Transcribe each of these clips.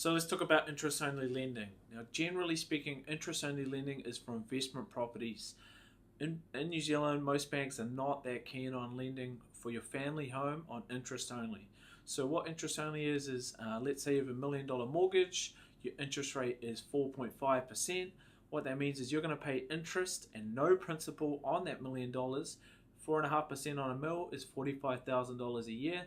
So let's talk about interest-only lending. Now, generally speaking, interest-only lending is for investment properties. In New Zealand, most banks are not that keen on lending for your family home on interest only. So what interest only is let's say you have $1 million mortgage, your interest rate is 4.5%. What that means is you're going to pay interest and no principal on that $1 million. 4.5% on a mil is $45,000 a year.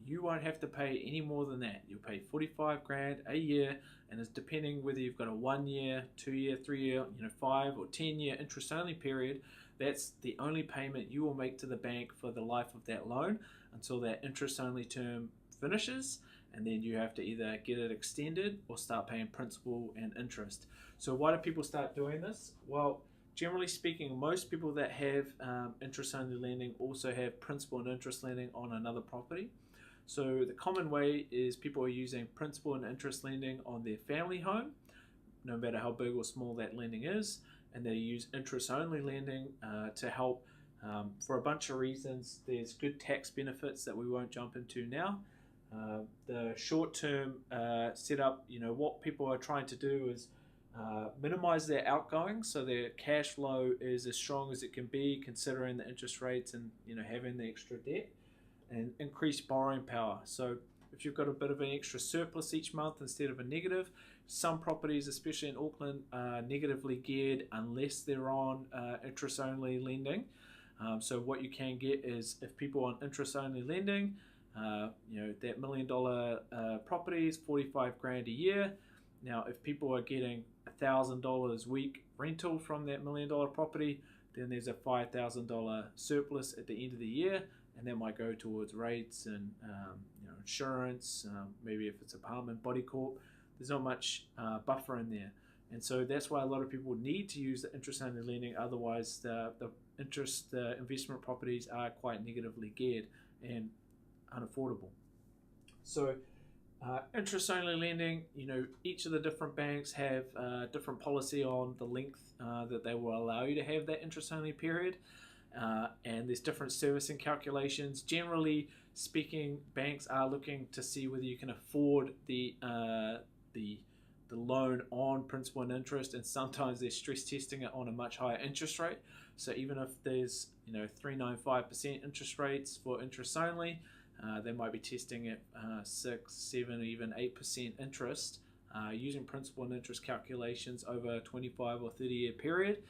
You won't have to pay any more than that. You'll pay 45 grand a year, and it's depending whether you've got a 1 year, 2 year, 3 year, 5 or 10 year interest only period. That's the only payment you will make to the bank for the life of that loan until that interest only term finishes, and then you have to either get it extended or start paying principal and interest. So why do people start doing this? Well, generally speaking, most people that have interest only lending also have principal and interest lending on another property. So the common way is people are using principal and interest lending on their family home, no matter how big or small that lending is, and they use interest only lending to help for a bunch of reasons. There's good tax benefits that we won't jump into now. The short-term setup, what people are trying to do is minimize their outgoings, so their cash flow is as strong as it can be considering the interest rates and having the extra debt, and increase borrowing power. So if you've got a bit of an extra surplus each month instead of a negative, some properties, especially in Auckland, are negatively geared unless they're on interest only lending. So what you can get is, if people are on interest only lending, that $1 million property is 45 grand a year. Now, if people are getting $1,000 a week rental from that $1 million property, then there's a $5,000 surplus at the end of the year, and that might go towards rates and insurance, maybe if it's apartment, body corp. There's not much buffer in there. And so that's why a lot of people need to use the interest-only lending. Otherwise, the investment properties are quite negatively geared and unaffordable. So interest-only lending, each of the different banks have different policy on the length that they will allow you to have that interest-only period. And there's different servicing calculations. Generally speaking, banks are looking to see whether you can afford the loan on principal and interest, and sometimes they're stress testing it on a much higher interest rate. So even if there's 3.95% interest rates for interest only, they might be testing at 6, 7, even 8% interest using principal and interest calculations over a 25 or 30 year period.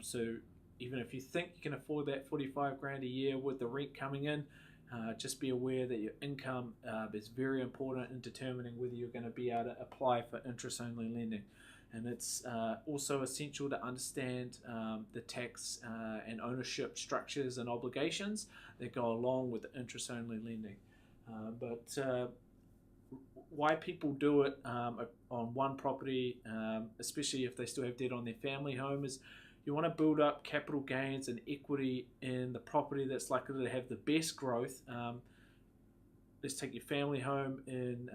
So even if you think you can afford that 45 grand a year with the rent coming in, just be aware that your income is very important in determining whether you're going to be able to apply for interest-only lending. And it's also essential to understand the tax and ownership structures and obligations that go along with the interest-only lending. But why people do it on one property, especially if they still have debt on their family home, is you want to build up capital gains and equity in the property that's likely to have the best growth. Let's take your family home in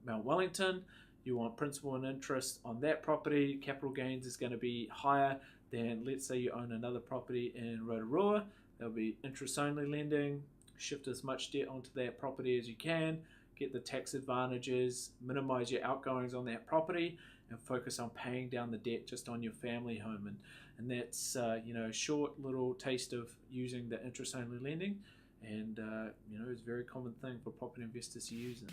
Mount Wellington. You want principal and interest on that property. Capital gains is going to be higher than, let's say, you own another property in Rotorua. There'll be interest-only lending. Shift as much debt onto that property as you can. Get the tax advantages. Minimize your outgoings on that property, and focus on paying down the debt just on your family home. And that's a short little taste of using the interest-only lending, and it's a very common thing for property investors to use it.